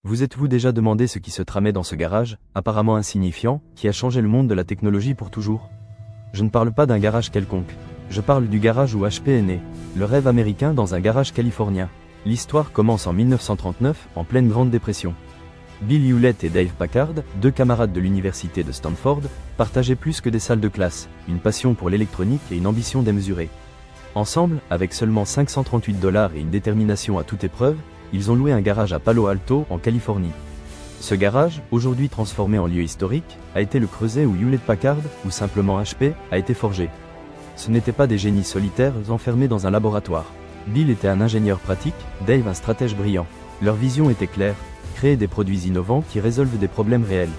Vous êtes-vous déjà demandé ce qui se tramait dans ce garage, apparemment insignifiant, qui a changé le monde de la technologie pour toujours? Je ne parle pas d'un garage quelconque. Je parle du garage où HP est né, le rêve américain dans un garage californien. L'histoire commence en 1939, en pleine Grande Dépression. Bill Hewlett et Dave Packard, deux camarades de l'université de Stanford, partageaient plus que des salles de classe, une passion pour l'électronique et une ambition démesurée. Ensemble, avec seulement $538 et une détermination à toute épreuve, ils ont loué un garage à Palo Alto, en Californie. Ce garage, aujourd'hui transformé en lieu historique, a été le creuset où Hewlett Packard, ou simplement HP, a été forgé. Ce n'étaient pas des génies solitaires enfermés dans un laboratoire. Bill était un ingénieur pratique, Dave un stratège brillant. Leur vision était claire, créer des produits innovants qui résolvent des problèmes réels.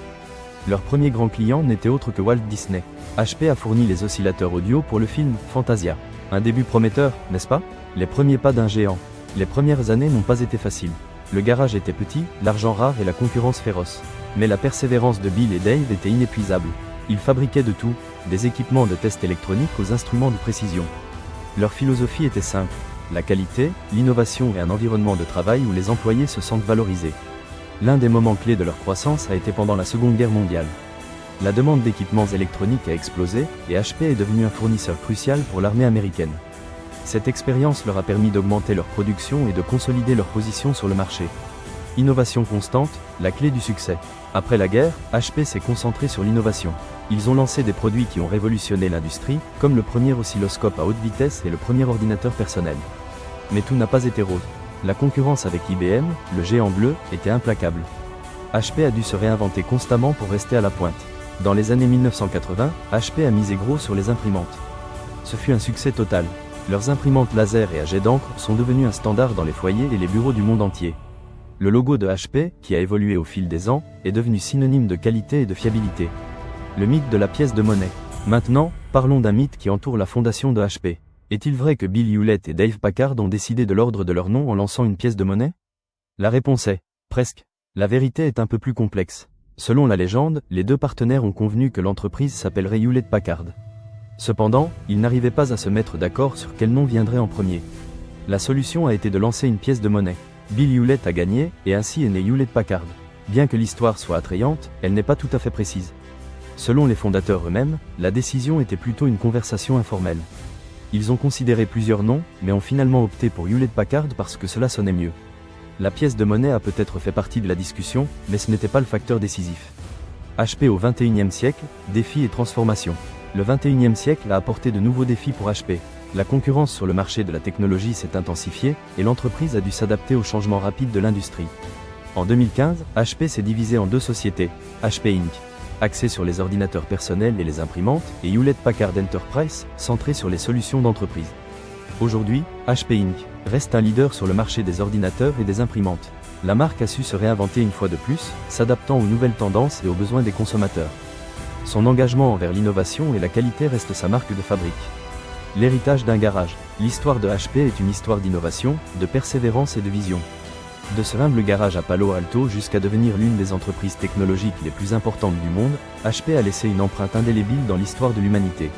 Leur premier grand client n'était autre que Walt Disney. HP a fourni les oscillateurs audio pour le film Fantasia. Un début prometteur, n'est-ce pas? Les premiers pas d'un géant. Les premières années n'ont pas été faciles. Le garage était petit, l'argent rare et la concurrence féroce. Mais la persévérance de Bill et Dave était inépuisable. Ils fabriquaient de tout, des équipements de test électronique aux instruments de précision. Leur philosophie était simple, la qualité, l'innovation et un environnement de travail où les employés se sentent valorisés. L'un des moments clés de leur croissance a été pendant la Seconde Guerre mondiale. La demande d'équipements électroniques a explosé et HP est devenu un fournisseur crucial pour l'armée américaine. Cette expérience leur a permis d'augmenter leur production et de consolider leur position sur le marché. Innovation constante, la clé du succès. Après la guerre, HP s'est concentré sur l'innovation. Ils ont lancé des produits qui ont révolutionné l'industrie, comme le premier oscilloscope à haute vitesse et le premier ordinateur personnel. Mais tout n'a pas été rose. La concurrence avec IBM, le géant bleu, était implacable. HP a dû se réinventer constamment pour rester à la pointe. Dans les années 1980, HP a misé gros sur les imprimantes. Ce fut un succès total. Leurs imprimantes laser et à jet d'encre sont devenues un standard dans les foyers et les bureaux du monde entier. Le logo de HP, qui a évolué au fil des ans, est devenu synonyme de qualité et de fiabilité. Le mythe de la pièce de monnaie. Maintenant, parlons d'un mythe qui entoure la fondation de HP. Est-il vrai que Bill Hewlett et Dave Packard ont décidé de l'ordre de leur nom en lançant une pièce de monnaie? La réponse est « presque ». La vérité est un peu plus complexe. Selon la légende, les deux partenaires ont convenu que l'entreprise s'appellerait Hewlett Packard. Cependant, ils n'arrivaient pas à se mettre d'accord sur quel nom viendrait en premier. La solution a été de lancer une pièce de monnaie. Bill Hewlett a gagné, et ainsi est né Hewlett Packard. Bien que l'histoire soit attrayante, elle n'est pas tout à fait précise. Selon les fondateurs eux-mêmes, la décision était plutôt une conversation informelle. Ils ont considéré plusieurs noms, mais ont finalement opté pour Hewlett Packard parce que cela sonnait mieux. La pièce de monnaie a peut-être fait partie de la discussion, mais ce n'était pas le facteur décisif. HP au XXIe siècle, défis et transformations. Le XXIe siècle a apporté de nouveaux défis pour HP. La concurrence sur le marché de la technologie s'est intensifiée, et l'entreprise a dû s'adapter aux changements rapides de l'industrie. En 2015, HP s'est divisé en deux sociétés, HP Inc., axée sur les ordinateurs personnels et les imprimantes, et Hewlett Packard Enterprise, centrée sur les solutions d'entreprise. Aujourd'hui, HP Inc. reste un leader sur le marché des ordinateurs et des imprimantes. La marque a su se réinventer une fois de plus, s'adaptant aux nouvelles tendances et aux besoins des consommateurs. Son engagement envers l'innovation et la qualité reste sa marque de fabrique. L'héritage d'un garage. L'histoire de HP est une histoire d'innovation, de persévérance et de vision. De ce humble garage à Palo Alto jusqu'à devenir l'une des entreprises technologiques les plus importantes du monde, HP a laissé une empreinte indélébile dans l'histoire de l'humanité.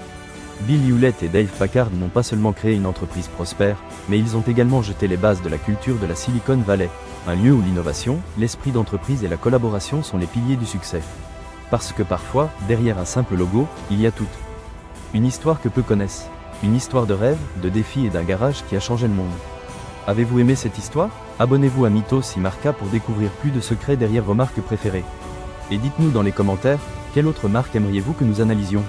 Bill Hewlett et Dave Packard n'ont pas seulement créé une entreprise prospère, mais ils ont également jeté les bases de la culture de la Silicon Valley, un lieu où l'innovation, l'esprit d'entreprise et la collaboration sont les piliers du succès. Parce que parfois, derrière un simple logo, il y a tout. Une histoire que peu connaissent. Une histoire de rêve, de défis et d'un garage qui a changé le monde. Avez-vous aimé cette histoire? Abonnez-vous à Mythos et Marca pour découvrir plus de secrets derrière vos marques préférées. Et dites-nous dans les commentaires, quelle autre marque aimeriez-vous que nous analysions?